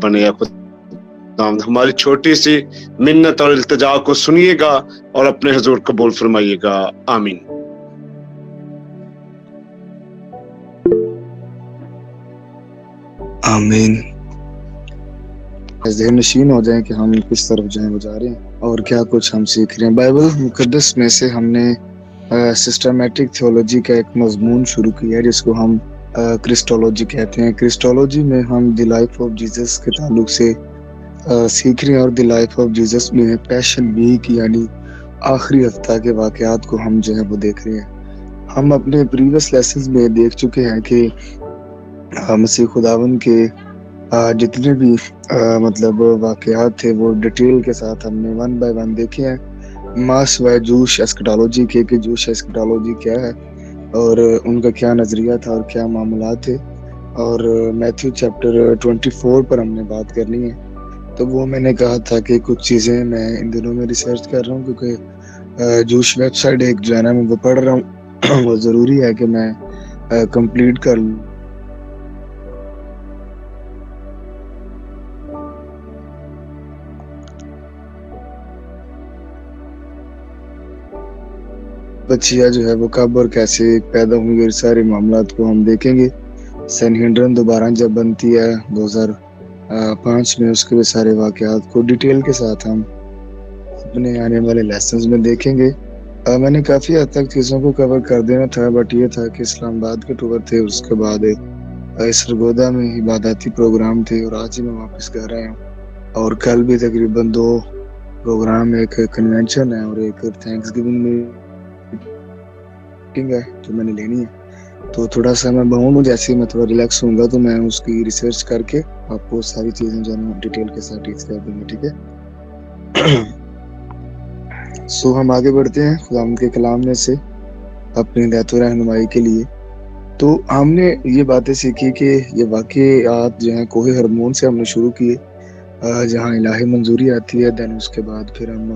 بنے یا خداوند ہماری چھوٹی سی منت اور التجا کو سنیے گا اور اپنے حضور قبول فرمائیے گا، آمین۔ آمین۔ ذہن نشین ہو جائیں کہ ہم کس طرف جائیں وہ جا رہے ہیں اور کیا کچھ ہم سیکھ رہے ہیں۔ بائبل مقدس میں سے ہم نے سسٹمیٹک تھیولوجی کا ایک مضمون شروع کیا ہے جس کو ہم کرسٹولوجی کہتے ہیں۔ کرسٹولوجی میں ہم دی لائف آف جیزس کے تعلق سے سیکھ رہے ہیں اور دی لائف آف جیزس میں پیشن ویک یعنی آخری ہفتہ کے واقعات کو ہم جو ہے وہ دیکھ رہے ہیں۔ ہم اپنے پریویس لیسنز میں دیکھ چکے ہیں کہ مسیح خداوند کے جتنے بھی مطلب واقعات تھے وہ ڈیٹیل کے ساتھ ہم نے 1 بائی 1 دیکھے ہیں۔ ماس و جوش اسکٹالوجی کے کہ جوش اسکٹالوجی کیا ہے اور ان کا کیا نظریہ تھا اور کیا معاملات تھے، اور میتھیو چیپٹر 24 پر ہم نے بات کرنی ہے۔ تو وہ میں نے کہا تھا کہ کچھ چیزیں میں ان دنوں میں ریسرچ کر رہا ہوں کیونکہ جوش ویب سائٹ ایک جو ہے نا میں وہ پڑھ رہا ہوں، وہ ضروری ہے کہ میں کمپلیٹ کر لوں۔ بچیا جو ہے وہ کب اور کیسے پیدا ہوئی اور سارے معاملات کو ہم دیکھیں گے۔ سینہڈرن دوبارہ جب بنتی ہے 2005 میں، اس کے سارے واقعات کو ڈیٹیل کے ساتھ ہم اپنے آنے والے لیسنز میں دیکھیں گے۔ میں نے کافی حد تک چیزوں کو کور کر دینا تھا، بٹ یہ تھا کہ اسلام آباد کے ٹور تھے، اس کے بعد سرگودا میں عباداتی پروگرام تھے اور آج ہی میں واپس کر رہے ہوں، اور کل بھی تقریباً 2 پروگرام، ایک کنونشن ہے اور ایک تھینکس گیونگ میٹنگ ہے جو میں نے لینی ہے۔ تو تھوڑا سا میں بہوں جیسے میں تھوڑا ریلیکس ہوں گا تو میں اس کی ریسرچ کر کے آپ کو ساری چیزیں جو ہے ڈیٹیل کے ساتھ ٹیچ کر دوں گا، ٹھیک ہے؟ سو ہم آگے بڑھتے ہیں خداوند کے کلام میں سے اپنی ہدایت و رہنمائی کے لیے۔ تو ہم نے یہ باتیں سیکھی کہ یہ واقعات جو ہیں کوہ ہرمون سے ہم نے شروع کیے، جہاں الہی منظوری آتی ہے، دین اس کے بعد پھر ہم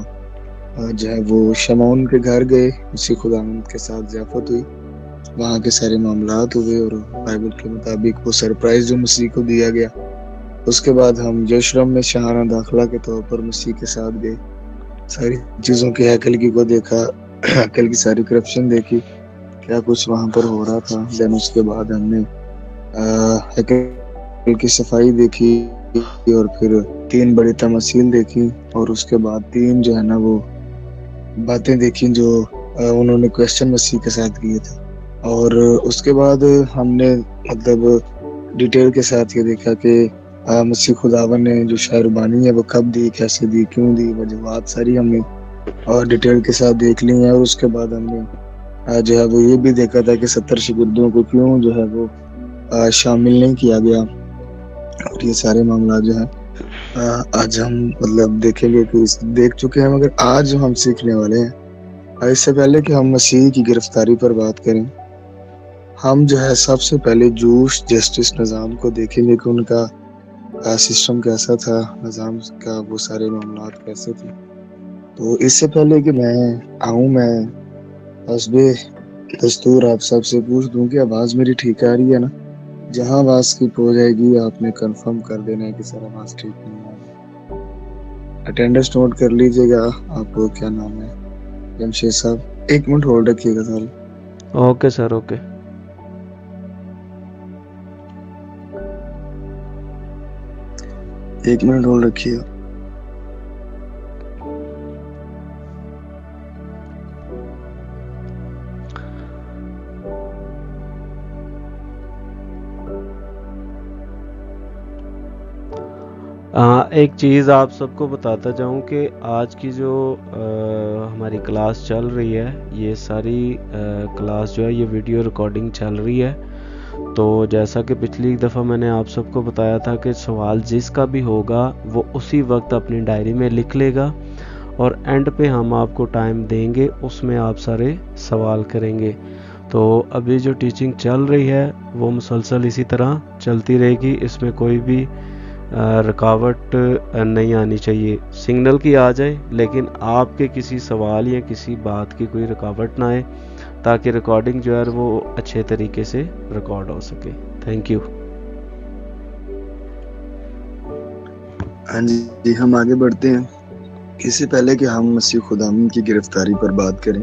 جو ہے وہ شمعون کے گھر گئے، اسی خداوند کے ساتھ ضیافت ہوئی، وہاں کے سارے معاملات ہوئے اور بائبل کے مطابق وہ سرپرائز جو مسیح کو دیا گیا۔ اس کے بعد ہم یشرم میں شاہانہ داخلہ کے طور پر مسیح کے ساتھ گئے، ساری چیزوں کی ہیکل کی کو دیکھا، ہیکل کی ساری کرپشن دیکھی، کیا کچھ وہاں پر ہو رہا تھا۔ دین اس کے بعد ہم نے ہیکل کی صفائی دیکھی اور پھر 3 بڑی تماثیل دیکھی، اور اس کے بعد 3 جو ہے نا وہ باتیں دیکھی جو انہوں نے کویسچن مسیح کے ساتھ کیے تھے۔ اور اس کے بعد ہم نے مطلب ڈیٹیل کے ساتھ یہ دیکھا کہ مسیح خداوند نے جو شاعربانی ہے وہ کب دی، کیسے دی، کیوں دی، وجوہات ساری ہم نے اور ڈیٹیل کے ساتھ دیکھ لی ہیں۔ اور اس کے بعد ہم نے جو ہے وہ یہ بھی دیکھا تھا کہ 70 شاگردوں کو کیوں جو ہے وہ شامل نہیں کیا گیا، اور یہ سارے معاملات جو ہیں آج ہم مطلب دیکھیں گے کہ دیکھ چکے ہیں، مگر آج ہم سیکھنے والے ہیں۔ اس سے پہلے کہ ہم مسیح کی گرفتاری پر بات کریں، ہم جو ہے سب سے پہلے جوش جسٹس نظام کو دیکھیں گے کہ ان کا سسٹم کیسا تھا، نظام کا وہ سارے معاملات کیسے تھے۔ تو اس سے پہلے کہ میں آؤں، میں حسب دستور آپ سب سے پوچھ دوں کہ آواز میری ٹھیک آ رہی ہے نا؟ جہاں آواز اسکپ ہو جائے گی آپ نے کنفرم کر دینا ہے کہ سر آواز ٹھیک نہیں آ رہی۔ اٹینڈنس نوٹ کر لیجیے گا۔ آپ کو کیا نام ہے؟ جمشید صاحب 1 منٹ ہولڈ رکھیے گا sir. Okay sir, okay. 1 minute hold رکھیے گا۔ ایک چیز آپ سب کو بتاتا جاؤں کہ آج کی جو ہماری کلاس چل رہی ہے، یہ ساری کلاس جو ہے یہ ویڈیو ریکارڈنگ چل رہی ہے۔ تو جیسا کہ پچھلی دفعہ میں نے آپ سب کو بتایا تھا کہ سوال جس کا بھی ہوگا وہ اسی وقت اپنی ڈائری میں لکھ لے گا، اور اینڈ پہ ہم آپ کو ٹائم دیں گے، اس میں آپ سارے سوال کریں گے۔ تو ابھی جو ٹیچنگ چل رہی ہے وہ مسلسل اسی طرح چلتی رہے گی، اس میں کوئی بھی رکاوٹ نہیں آنی چاہیے۔ سگنل کی آ جائے لیکن آپ کے کسی سوال یا کسی بات کی کوئی رکاوٹ نہ آئے، تاکہ ریکارڈنگ جو ہے وہ اچھے طریقے سے ریکارڈ ہو سکے۔ Thank you. ہاں جی، ہم آگے بڑھتے ہیں. اس سے پہلے کہ ہم مسیح خداوند کی گرفتاری پر بات کریں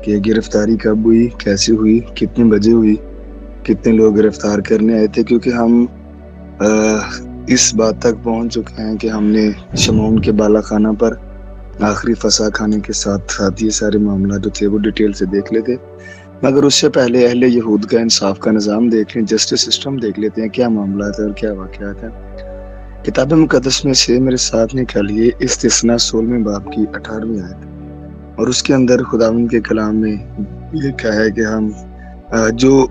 کہ گرفتاری کب ہوئی، کیسے ہوئی، کتنے بجے ہوئی، کتنے لوگ گرفتار کرنے آئے تھے، کیونکہ ہم اس بات تک پہنچ چکے ہیں کہ ہم نے شمعون کے بالا خانہ پر آخری فسا کھانے کے ساتھ یہ سارے معاملات جو تھے وہ ڈیٹیل سے دیکھ لیتے. مگر اس سے پہلے اہل یہود کا انصاف کا نظام دیکھ لیں، جسٹس سسٹم دیکھ لیتے ہیں، کیا معاملات ہیں اور کیا واقعات ہیں. کتاب مقدس میں سے میرے ساتھ نکالیے استثنا 16 باب کی 18ویں آیت، اور اس کے اندر خداوند کے کلام میں یہ کہا ہے کہ ہم جو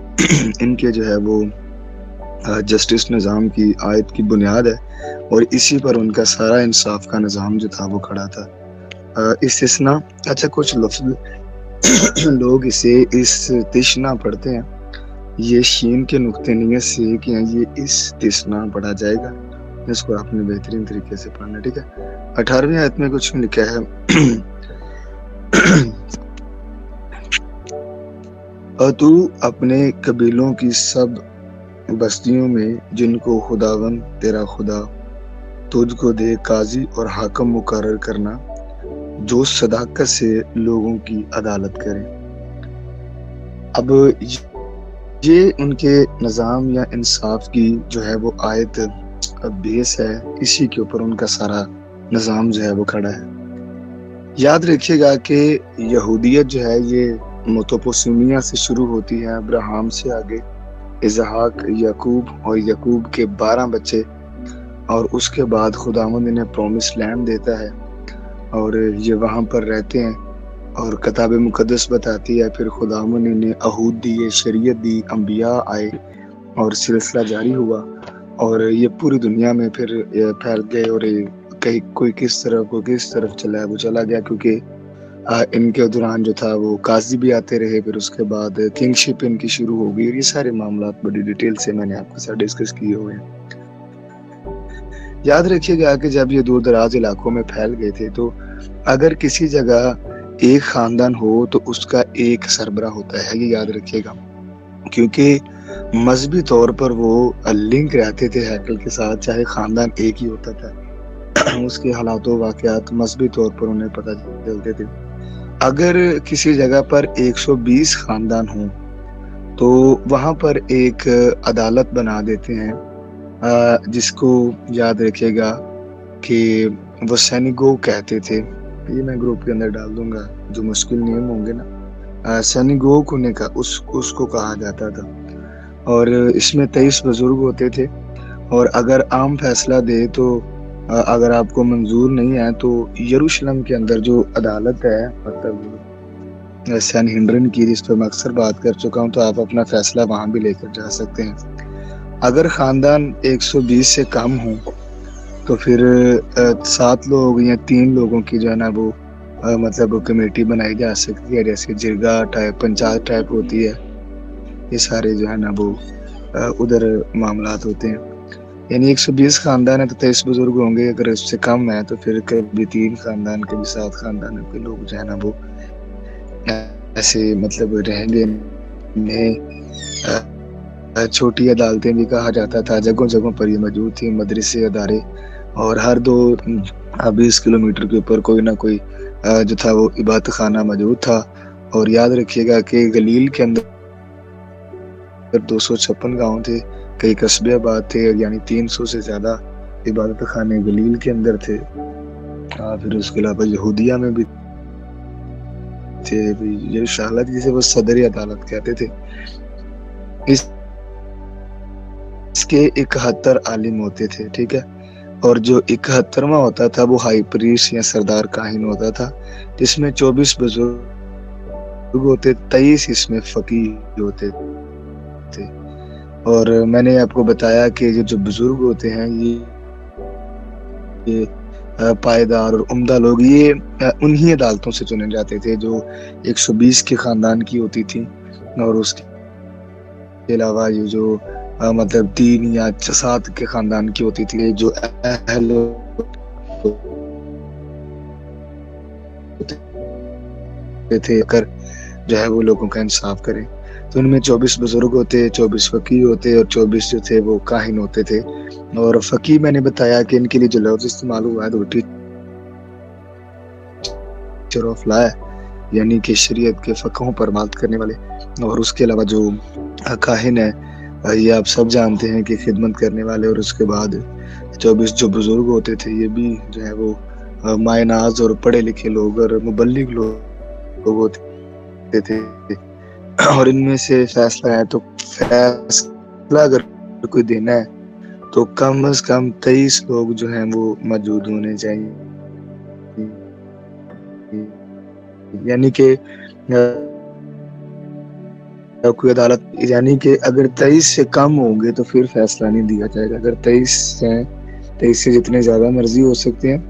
ان کے جو ہے وہ جسٹس نظام کی آیت کی بنیاد ہے، اور اسی پر ان کا سارا انصاف کا نظام جو تھا وہ کھڑا تھا. استثنا، اچھا کچھ لفظ لوگ اسے استثنا پڑھتے ہیں، یہ شین کے نقطے نیت سے کہ یہ استثنا پڑھا جائے گا. اس کو آپ نے بہترین طریقے سے پڑھنا، ٹھیک ہے. 18ویں آیت میں کچھ لکھا ہے اور تو اپنے قبیلوں کی سب بستیوں میں جن کو خداوند تیرا خدا تجھ کو دے قاضی اور حاکم مقرر کرنا، جو صداقت سے لوگوں کی عدالت کریں. اب یہ ان کے نظام یا انصاف کی جو ہے وہ آیت بیس ہے، اسی کے اوپر ان کا سارا نظام جو ہے وہ کھڑا ہے. یاد رکھیے گا کہ یہودیت جو ہے یہ متوپوسیمیا سے شروع ہوتی ہے، ابراہم سے آگے اسحاق، یعقوب، اور یعقوب کے 12 بچے، اور اس کے بعد خداوند انہیں پرومس لینڈ دیتا ہے اور یہ وہاں پر رہتے ہیں. اور کتاب مقدس بتاتی ہے پھر خداوند نے انہیں عہود دیے، شریعت دی، انبیاء آئے اور سلسلہ جاری ہوا، اور یہ پوری دنیا میں پھر پھیل گئے، اور کہیں کوئی کس طرف چلا ہے وہ چلا گیا، کیونکہ ان کے دوران جو تھا وہ قاضی بھی آتے رہے، پھر اس کے بعد کنگ شپ ان کی شروع ہو گئی، اور یہ سارے معاملات بڑی ڈیٹیل سے میں نے آپ کے ساتھ ڈسکس کیے ہوئے ہیں. یاد رکھیے گا کہ جب یہ دور دراز علاقوں میں پھیل گئے تھے تو اگر کسی جگہ ایک خاندان ہو تو اس کا ایک سربراہ ہوتا ہے، یہ یاد رکھیے گا، کیونکہ مذہبی طور پر وہ لنک رہتے تھے ہیکل کے ساتھ، چاہے خاندان ایک ہی ہوتا تھا، اس کے حالات و واقعات مذہبی طور پر انہیں پتہ چلتے تھے. اگر کسی جگہ پر 120 خاندان ہوں تو وہاں پر ایک عدالت بنا دیتے ہیں، جس کو یاد رکھے گا کہ وہ سینیگو کہتے تھے. یہ میں گروپ کے اندر ڈال دوں گا، جو مشکل نیم ہوں گے نا، سینیگو کا اس کو کہا جاتا تھا. اور اس میں 23 بزرگ ہوتے تھے، اور اگر عام فیصلہ دے تو اگر آپ کو منظور نہیں ہے تو یروشلم کے اندر جو عدالت ہے، مطلب سین ہنڈرن کی، جس پر میں اکثر بات کر چکا ہوں، تو آپ اپنا فیصلہ وہاں بھی لے کر جا سکتے ہیں. اگر خاندان 120 سے کم ہوں تو پھر 7 لوگ یا 3 لوگوں کی جو ہے نا وہ مطلب کمیٹی بنائی جا سکتی ہے، جیسے جرگا ٹائپ، پنچایت ٹائپ ہوتی ہے. یہ سارے جو ہے نا وہ ادھر معاملات ہوتے ہیں. یعنی 120 خاندان ہے تو 23 بزرگ ہوں گے، اگر اس سے کم ہے تو پھر کبھی 3 خاندان، کبھی 7 خاندانوں کے لوگ جو ہے نا وہ ایسے مطلب رہیں گے. چھوٹی عدالتیں بھی کہا جاتا تھا، جگہوں پر یہ موجود تھی، مدرسے، ادارے، اور ہر 20 کلومیٹر کے اوپر کوئی نہ کوئی جو تھا وہ عبادت خانہ موجود تھا. اور یاد رکھیے گا کہ گلیل کے اندر 256 گاؤں تھے، کئی قصبے آباد تھے، یعنی 300 سے زیادہ عبادت خانے گلیل کے اندر تھے. پھر اس کے علاوہ یہودیہ میں بھی تھے، یہ شالت جسے وہ صدر عدالت کہتے تھے. اس کے 71 عالم ہوتے تھے، ٹھیک ہے، اور جو 71واں ہوتا تھا وہ ہائی پریسٹ یا سردار کاہن ہوتا تھا، جس میں 24 بزرگ ہوتے، 23 اس میں فقیہ ہوتے تھے. اور میں نے آپ کو بتایا کہ جو بزرگ ہوتے ہیں یہ پائیدار اور عمدہ لوگ، یہ انہی عدالتوں سے چنے جاتے تھے جو 120 کے خاندان کی ہوتی تھی، اور اس کے علاوہ یہ جو مطلب 3 یا 7 کے خاندان کی ہوتی تھی، جو اہل تھے کر جو ہے وہ لوگوں کا انصاف کریں. تو ان میں 24 بزرگ ہوتے, 24 فقیہ ہوتے اور 24 جو تھے وہ کاہن ہوتے تھے. اور فقیہ میں نے بتایا کہ ان کے لیے جو لفظ استعمال ہوا ہے وہ ٹیچر آف لا ہے, یعنی کہ شریعت کے فقہوں پر بات کرنے والے. اور اس کے علاوہ جو کاہن ہے یہ آپ سب جانتے ہیں کہ خدمت کرنے والے. اور اس کے بعد 24 جو بزرگ ہوتے تھے یہ بھی جو ہے وہ مائے ناز اور پڑھے لکھے لوگ اور مبلغ لوگ ہوتے تھے. اور ان میں سے فیصلہ ہے تو فیصلہ اگر کوئی دینا ہے تو کم از کم 23 لوگ جو ہیں وہ موجود ہونے چاہیے. یعنی کہ کوئی عدالت, یعنی کہ اگر 23 سے کم ہوں گے تو پھر فیصلہ نہیں دیا جائے گا. اگر 23 ہیں, 23 سے جتنے زیادہ مرضی ہو سکتے ہیں,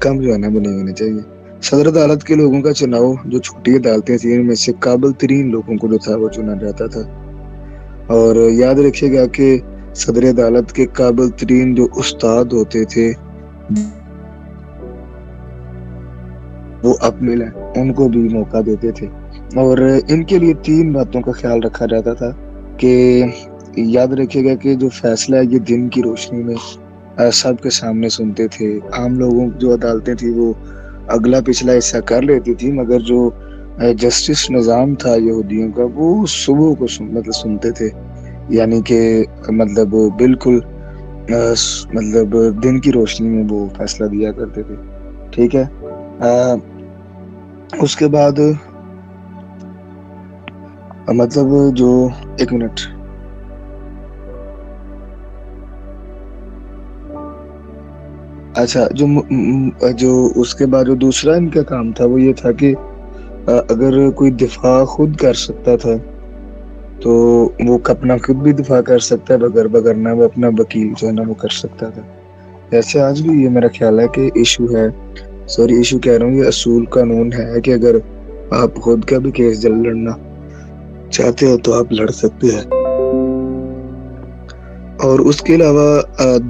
کم جو ہے نا وہ نہیں ہونے چاہیے. صدر عدالت کے لوگوں کا چناؤ جو چھوٹی عدالتیں تھیں ان میں سے قابل ترین لوگوں کو جو تھا وہ چنا جاتا تھا. اور یاد رکھیے گا کہ صدر عدالت کے قابل ترین جو استاد ہوتے تھے وہ اپنے ان کو بھی موقع دیتے تھے. اور ان کے لیے 3 باتوں کا خیال رکھا جاتا تھا کہ یاد رکھیے گا کہ جو فیصلہ ہے یہ دن کی روشنی میں سب کے سامنے سنتے تھے. عام لوگوں جو عدالتیں تھیں وہ اگلا پچھلا حصہ کر لیتی تھی, مگر جو جسٹس نظام تھا یہودیوں کا وہ صبح کو مطلب سنتے تھے, یعنی کہ مطلب بالکل مطلب دن کی روشنی میں وہ فیصلہ دیا کرتے تھے. ٹھیک ہے. اس کے بعد مطلب جو 1 منٹ اچھا جو اس کے بعد جو دوسرا ان کا کام تھا وہ یہ تھا کہ اگر کوئی دفاع خود کر سکتا تھا تو وہ اپنا خود بھی دفاع کر سکتا ہے, بغیر نہ وہ اپنا وکیل جو ہے نا وہ کر سکتا تھا. ایسے آج بھی یہ میرا خیال ہے کہ ایشو کہہ رہا ہوں, یہ اصول قانون ہے کہ اگر آپ خود کا بھی کیس جلد لڑنا چاہتے ہو تو آپ لڑ سکتے ہیں. اور اس کے علاوہ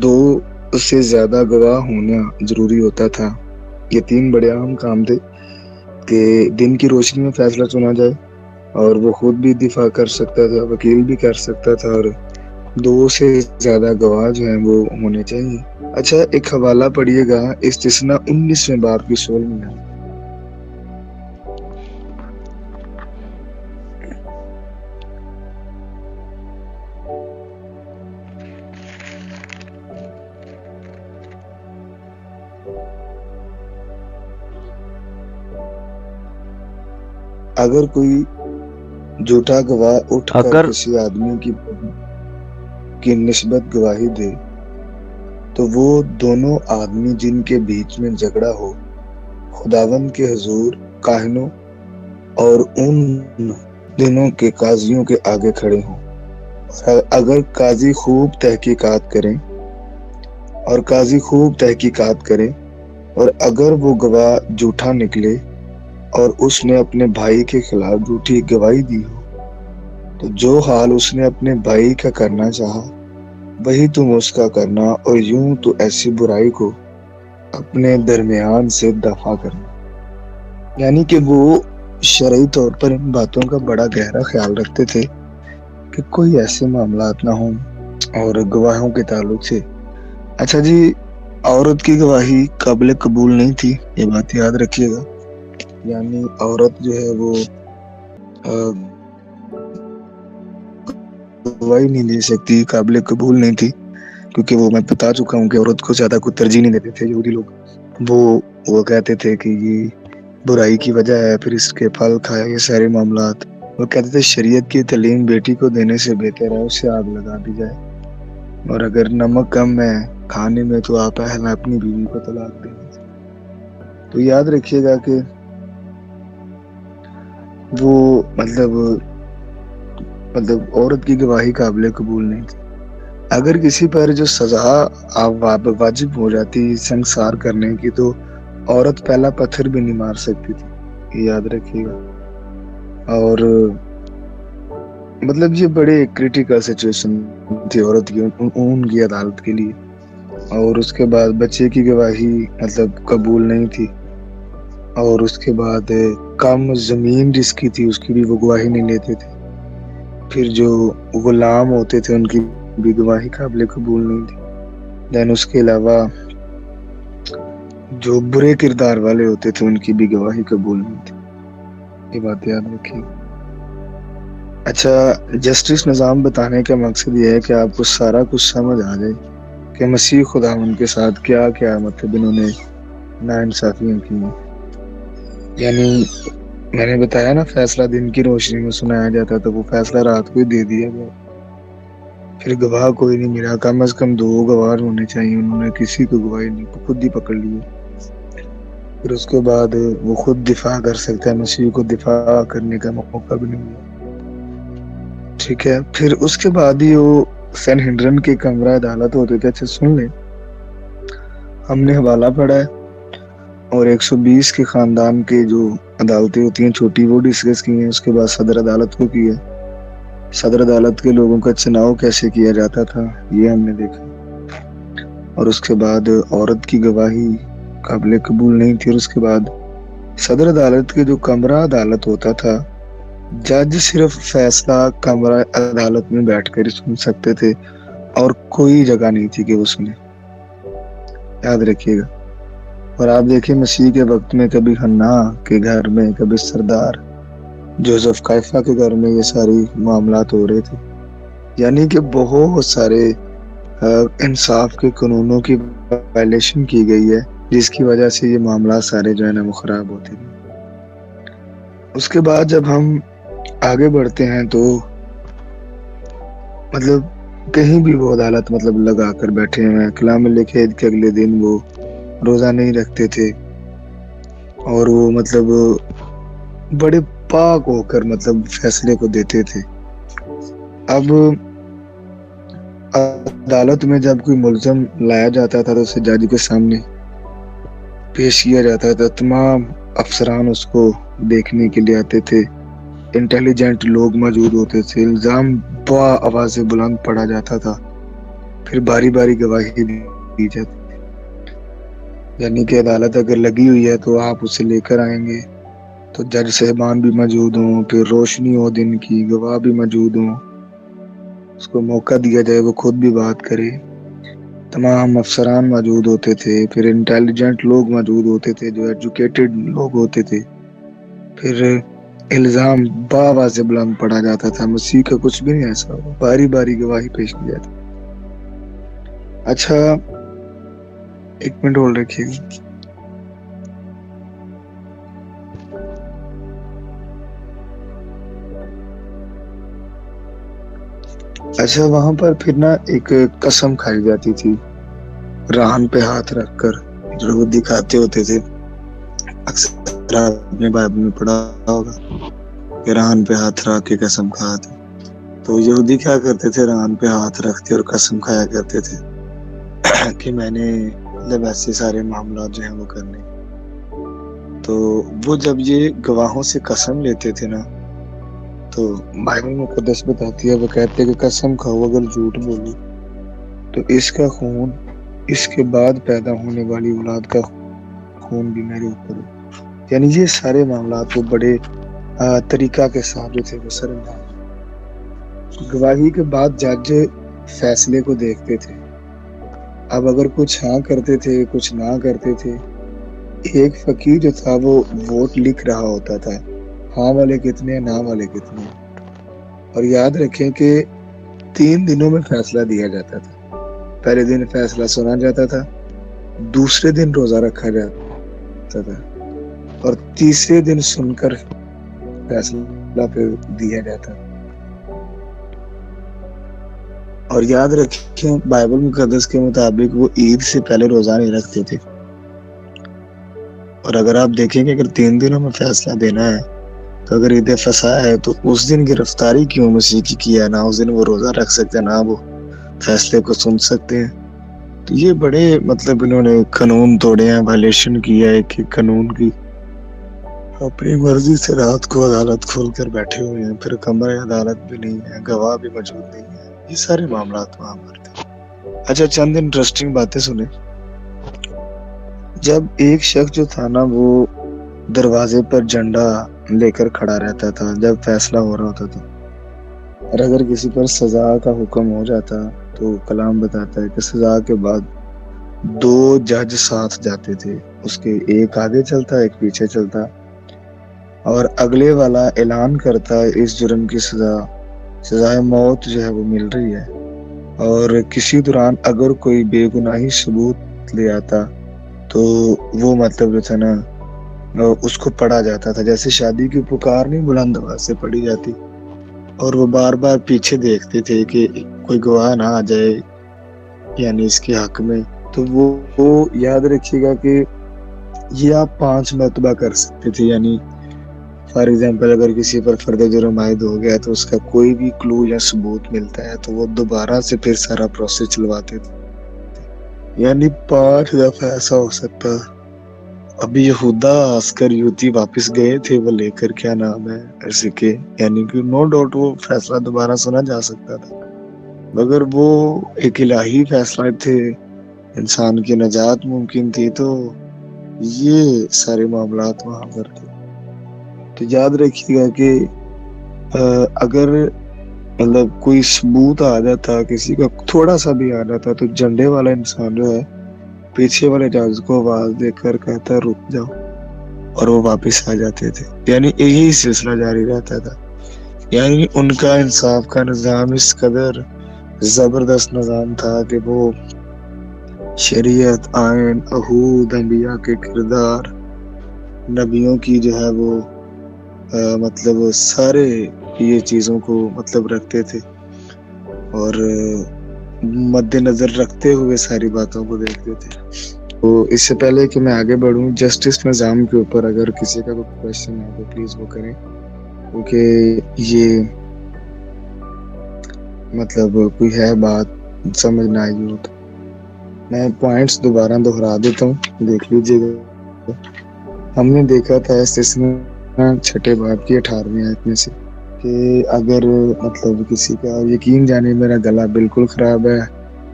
2 سے زیادہ گواہ ہونا ضروری ہوتا تھا. یہ 3 بڑے اہم کام تھے کہ دن کی روشنی میں فیصلہ سنا جائے, اور وہ خود بھی دفاع کر سکتا تھا, وکیل بھی کر سکتا تھا, اور 2 سے زیادہ گواہ جو ہیں وہ ہونے چاہیے. اچھا ایک حوالہ پڑھیے گا, استثناء 19ویں باب کی 16 میں. اگر کوئی جھوٹا گواہ اٹھ کر کسی آدمی کی نسبت گواہی دے تو وہ دونوں آدمی جن کے بیچ میں جھگڑا ہو خداوند کے حضور کاہنوں اور ان دنوں کے قاضیوں کے آگے کھڑے ہوں. اگر قاضی خوب تحقیقات کریں اور اگر وہ گواہ جھوٹا نکلے اور اس نے اپنے بھائی کے خلاف جھوٹی گواہی دی ہو تو جو حال اس نے اپنے بھائی کا کرنا چاہا وہی تم اس کا کرنا, اور یوں تو ایسی برائی کو اپنے درمیان سے دفع کرنا. یعنی کہ وہ شرعی طور پر ان باتوں کا بڑا گہرا خیال رکھتے تھے کہ کوئی ایسے معاملات نہ ہوں اور گواہوں کے تعلق سے. اچھا جی, عورت کی گواہی قابل قبول نہیں تھی, یہ بات یاد رکھیے گا. یعنی عورت جو ہے وہ گواہی نہیں دے سکتی, قابل قبول نہیں تھی, کیونکہ وہ میں بتا چکا ہوں کہ عورت کو زیادہ کوئی ترجیح نہیں دیتے تھے یہودی لوگ. وہ کہتے تھے کہ یہ برائی کی وجہ ہے, پھر اس کے پھل کھایا, یہ سارے معاملات. وہ کہتے تھے شریعت کی تعلیم بیٹی کو دینے سے بہتر ہے اسے آگ لگا دی جائے, اور اگر نمک کم ہے کھانے میں تو آپ اہل اپنی بیوی کو طلاق دیں. تو یاد رکھیے گا کہ وہ مطلب عورت کی گواہی قابل قبول نہیں تھی. اگر کسی پر جو سزا واجب ہو جاتی سنسار کرنے کی تو عورت پہلا پتھر بھی نہیں مار سکتی تھی, یہ یاد رکھیے گا. اور مطلب یہ بڑے کریٹیکل سچویشن تھی عورت کی عدالت کے لیے. اور اس کے بعد بچے کی گواہی مطلب قبول نہیں تھی, اور اس کے بعد کم زمین جس کی تھی اس کی بھی وہ گواہی نہیں لیتے تھے. پھر جو غلام ہوتے تھے ان کی بھی گواہی قابل قبول نہیں تھی. دین اس کے علاوہ جو برے کردار والے ہوتے تھے ان کی بھی گواہی قبول نہیں تھی. یہ بات یاد رکھیے. اچھا، جسٹس نظام بتانے کا مقصد یہ ہے کہ آپ کو سارا کچھ سمجھ آ جائے کہ مسیح خداوند کے ساتھ کیا کیا مطلب انہوں نے ناانصافیاں کی ہیں. یعنی میں نے بتایا نا، فیصلہ دن کی روشنی میں سنایا جاتا تھا، وہ فیصلہ رات کو ہی دے دیا گیا. پھر گواہ کوئی نہیں ملا، کم از کم 2 گواہ ہونے چاہیے، انہوں نے کسی کو گواہی نہیں، خود ہی پکڑ لیے. پھر اس کے بعد وہ خود دفاع کر سکتا ہے، مسیح کو دفاع کرنے کا موقع بھی نہیں ملا. ٹھیک ہے. پھر اس کے بعد ہی وہ سینہڈرن کے کمرہ عدالت ہوتے تھے. اچھا سن لیں، ہم نے حوالہ پڑھا ہے اور 120 کے خاندان کے جو عدالتیں ہوتی ہیں چھوٹی، وہ ڈسکس کی ہیں. اس کے بعد صدر عدالت کو کیا، صدر عدالت کے لوگوں کا چناؤ کیسے کیا جاتا تھا یہ ہم نے دیکھا. اور اس کے بعد عورت کی گواہی قابل قبول نہیں تھی. اور اس کے بعد صدر عدالت کے جو کمرہ عدالت ہوتا تھا، جج صرف فیصلہ کمرہ عدالت میں بیٹھ کر ہی سن سکتے تھے اور کوئی جگہ نہیں تھی کہ وہ سنے. یاد رکھیے گا. اور آپ دیکھیں مسیح کے وقت میں کبھی حنا کے گھر میں، کبھی سردار جوزف قیفہ کے گھر میں یہ ساری معاملات ہو رہے تھے. یعنی کہ بہت سارے انصاف کے قانونوں کی وائلیشن کی گئی ہے، جس کی وجہ سے یہ معاملات سارے جو ہے نا وہ خراب ہوتے ہیں. اس کے بعد جب ہم آگے بڑھتے ہیں تو مطلب کہیں بھی وہ عدالت مطلب لگا کر بیٹھے ہیں. کلام لکھے کہ اگلے دن وہ روزہ نہیں رکھتے تھے اور وہ مطلب بڑے پاک ہو کر مطلب فیصلے کو دیتے تھے. اب عدالت میں جب کوئی ملزم لایا جاتا تھا تو اسے جج کے سامنے پیش کیا جاتا تھا. تمام افسران اس کو دیکھنے کے لیے آتے تھے، انٹیلیجنٹ لوگ موجود ہوتے تھے، الزام با آواز بلند پڑھا جاتا تھا، پھر باری باری گواہی دی جاتی. یعنی کہ عدالت اگر لگی ہوئی ہے تو آپ اسے لے کر آئیں گے تو جج صاحبان بھی موجود ہوں، پھر روشنی ہو دن کی، گواہ بھی موجود ہوں، اس کو موقع دیا جائے وہ خود بھی بات کرے. تمام افسران موجود ہوتے تھے، پھر انٹیلیجنٹ لوگ موجود ہوتے تھے، جو ایجوکیٹڈ لوگ ہوتے تھے. پھر الزام باواز بلند پڑھا جاتا تھا. مسیح کا کچھ بھی نہیں ایسا ہوا، باری باری گواہی پیش کی جاتی. اچھا 1 منٹ ہولڈ رکھیے گا. اچھا وہاں پر پھر نا ایک قسم کھائی جاتی تھی رہن پہ ہاتھ رکھ کر، جو وہ دکھاتے ہوتے تھے. اکثر آپ نے بائبل میں پڑھا ہوگا کہ رہن پہ ہاتھ رکھ کے قسم کھایا تھا. تو یہودی کیا کرتے تھے، رہن پہ ہاتھ رکھتے اور قسم کھایا کرتے تھے کہ میں نے مطلب ایسے سارے معاملات جو ہیں وہ کرنے. تو وہ جب یہ گواہوں سے قسم لیتے تھے نا، تو بائبل مقدس بتاتی ہے، وہ کہتے کہ قسم کھاؤ اگر جھوٹ بولو تو اس کا خون اس کے بعد پیدا ہونے والی اولاد کا خون بھی میرے اوپر ہو. یعنی یہ سارے معاملات وہ بڑے طریقہ کے ساتھ جو تھے وہ سر انجام. گواہی کے بعد جج فیصلے کو دیکھتے تھے. اب اگر کچھ ہاں کرتے تھے کچھ نہ کرتے تھے. ایک فقیر جو تھا وہ ووٹ لکھ رہا ہوتا تھا، ہاں والے کتنے، نہ والے کتنے. اور یاد رکھیں کہ 3 دنوں میں فیصلہ دیا جاتا تھا. پہلے دن فیصلہ سنا جاتا تھا، دوسرے دن روزہ رکھا جاتا تھا، اور تیسرے دن سن کر فیصلہ پہ دیا جاتا. اور یاد رکھیں بائبل مقدس کے مطابق وہ عید سے پہلے روزہ نہیں رکھتے تھے. اور اگر آپ دیکھیں کہ اگر 3 دنوں میں فیصلہ دینا ہے تو اگر عید فصح ہے تو اس دن گرفتاری کیوں مسیح کی کیا ہے؟ نہ اس دن وہ روزہ رکھ سکتے ہیں، نہ وہ فیصلے کو سن سکتے ہیں. تو یہ بڑے مطلب انہوں نے قانون توڑے ہیں، وائلیشن کیا ہے کہ قانون کی. اپنی مرضی سے رات کو عدالت کھول کر بیٹھے ہوئے ہیں، پھر کمرہ عدالت بھی نہیں ہے، گواہ بھی موجود نہیں ہے. یہ سارے معاملات وہاں پر تھے. اچھا چند انٹرسٹنگ باتیں سنیں. جب ایک شخص جو تھا نا وہ دروازے پر جھنڈا لے کر کھڑا رہتا تھا جب فیصلہ ہو رہا ہوتا تھا، اور اگر کسی پر سزا کا حکم ہو جاتا تو کلام بتاتا ہے کہ سزا کے بعد 2 جج ساتھ جاتے تھے، اس کے ایک آگے چلتا ایک پیچھے چلتا، اور اگلے والا اعلان کرتا اس جرم کی سزائے موت جو ہے وہ مل رہی ہے، اور کسی دوران اگر کوئی بے گناہی ثبوت لے آتا تو وہ مطلب جو تھا نا اس کو پڑھا جاتا تھا، جیسے شادی کی پکار نہیں بلند آواز سے پڑھی جاتی، اور وہ بار بار پیچھے دیکھتے تھے کہ کوئی گواہ نہ آ جائے یعنی اس کے حق میں۔ تو وہ یاد رکھیے گا کہ یہ آپ 5 مرتبہ کر سکتے تھے، یعنی فار ایگزامپل اگر کسی پر فرد جرم عائد ہو گیا تو اس کا کوئی بھی کلو یا ثبوت ملتا ہے تو وہ دوبارہ سے پھر سارا پروسیس چلواتے تھے، یعنی 5 دفعہ ایسا ہو سکتا۔ ابھی یہودا عسکر یوتی واپس گئے تھے وہ لے کر کیا نام ہے ایسے کہ یعنی کہ نو ڈاؤٹ وہ فیصلہ دوبارہ سنا جا سکتا تھا، مگر وہ ایک الہی فیصلہ تھے، انسان کی نجات ممکن تھی، تو یہ سارے معاملات وہاں پر تھے۔ تو یاد رکھیے گا کہ اگر مطلب کوئی ثبوت آ جاتا، کسی کا تھوڑا سا بھی آ جاتا، تو جھنڈے والا انسان جو ہے پیچھے والے جج کو آواز دے کر کہتا رک جاؤ، اور وہ واپس آ جاتے تھے، یعنی یہی سلسلہ جاری رہتا تھا۔ یعنی ان کا انصاف کا نظام اس قدر زبردست نظام تھا کہ وہ شریعت، آئین، عہود، انبیاء کے کردار، نبیوں کی جو ہے وہ مطلب سارے یہ چیزوں کو مطلب رکھتے تھے، اور مد نظر رکھتے ہوئے ساری باتوں کو دیکھتے تھے۔ تو اس سے پہلے کہ میں آگے بڑھوں جسٹس نظام کے اوپر، اگر کسی کا کوئی کوشچن ہے تو پلیز وہ کریں، کیونکہ یہ مطلب کوئی ہے بات سمجھ نہ آئی ہو تو میں پوائنٹس دوبارہ دہرا دیتا ہوں، دیکھ لیجیے گا۔ ہم نے دیکھا تھا استثناء 6 باب کی 18ویں آیت میں سے کہ اگر مطلب کسی کا یقین جانے میرا گلا بالکل خراب ہے،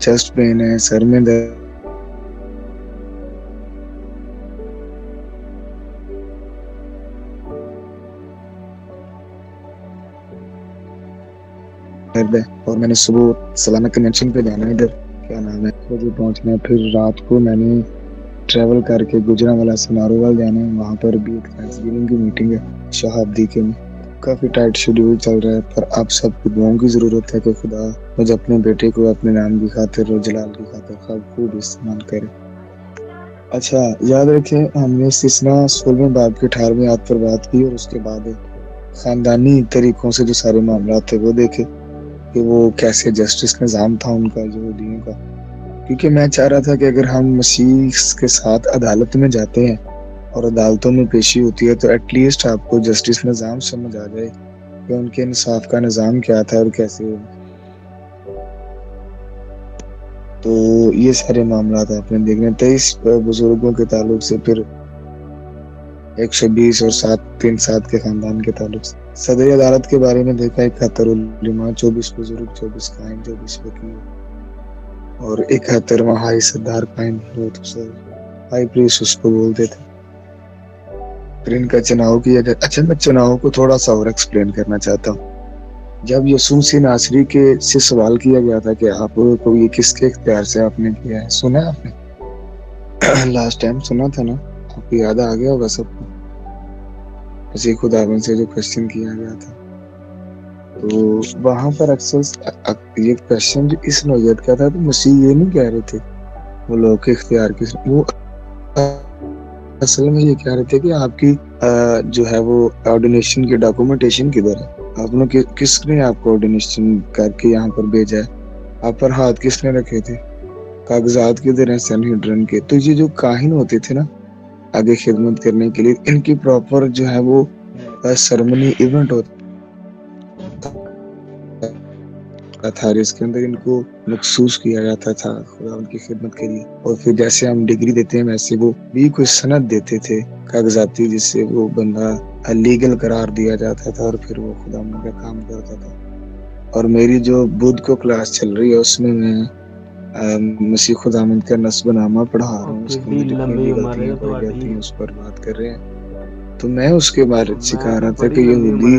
چیسٹ پین ہے، سر میں درد ہے، اور میں نے صبح سالانہ کنونشن پہ جانا ہے، ادھر کیا نام ہے مجھے پہنچنا ہے، پھر رات کو میں نے ٹریول کر کے گجرانوالا سے ناروال جانا ہے، وہاں پر بھی ایک تھینکس گیونگ کی میٹنگ ہے شہابدی کے میں، کافی ٹائٹ شیڈیول چل رہا ہے، پر آپ سب کو دعاؤں کی ضرورت ہے کہ خدا مجھے اپنے بیٹے کو اپنے نام کی خاطر اور جلال کی خاطر خوب استعمال کرے۔ اچھا یاد رکھیں ہم نے استثناء 16 باب کے 18ویں آیت پر بات کی، اور اس کے بعد خاندانی طریقوں سے جو سارے معاملات تھے وہ دیکھے کہ وہ کیسے جسٹس نظام تھا ان کا یہودیوں کا، کیونکہ میں چاہ رہا تھا کہ اگر ہم مسیح کے ساتھ عدالت میں جاتے ہیں اور عدالتوں میں پیشی ہوتی ہے تو ایٹ لیسٹ آپ کو جسٹس نظام سمجھ آ جائے کہ ان کے انصاف کا نظام کیا تھا اور کیسے۔ تو یہ سارے معاملات آپ نے دیکھنے 23 بزرگوں کے تعلق سے، پھر 120 اور 737 کے خاندان کے تعلق سے، صدر عدالت کے بارے میں دیکھا 71 علماء، 24 بزرگ، 24 قائم، 24 وکیل، اور 71واں ہائی سردار قائم ہائی پریسٹ اس کو بولتے تھے۔ پھر ان کا چناؤ کیا گیا۔ اچھا میں چناؤ کو تھوڑا سا اور ایکسپلین کرنا چاہتا ہوں۔ جب یسوع مسیح ناصری کے سے سوال کیا گیا تھا کہ آپ کو یہ کس کے اختیار سے آپ نے کیا ہے، سنا ہے آپ نے لاسٹ ٹائم سنا تھا نا، آپ کو یاد آ گیا ہوگا سب کو، مسیح خداوند سے جو کوشچن کیا گیا تھا، تو وہاں پر اکثر یہ کوشچن جو اس نوعیت کا تھا تو مسیح یہ نہیں کہہ رہے تھے وہ لوگ کے اختیار کس، وہ اصل میں یہ کہہ رہے تھے کہ آپ کی جو ہے وہ آرڈینیشن کی ڈاکومنٹیشن کدھر ہے، آپ نے کس نے آپ کو آرڈینیشن کر کے یہاں پر بھیجا ہے، آپ پر ہاتھ کس نے رکھے تھے، کاغذات کدھر ہیں سینہڈرن کے۔ تو یہ جو کاہن ہوتے تھے نا آگے خدمت کرنے کے لیے، ان کی پراپر جو ہے وہ سرمنی ایونٹ ہوتا تھا، اس کے اندر ان کو مخصوص کیا جاتا تھا خدا ان کی خدمت کے لیے، اور پھر جیسے ہم ڈگری دیتے ہیں ویسے وہ بھی کوئی سند دیتے تھے کاغذاتی، جس سے وہ بندہ لیگل قرار دیا جاتا تھا، اور پھر وہ خدا ان کا کام کرتا تھا۔ اور میری جو بدھ کو کلاس چل رہی ہے اس میں میں مسیح خداوند کا نسب نامہ پڑھا رہا ہوں، اس کے اندر جتنی بھی غلطیاں پائی جاتی ہیں اس پر بات کر رہے ہیں۔ تو میں اس کے بارے سکھا رہا تھا کہ یہودی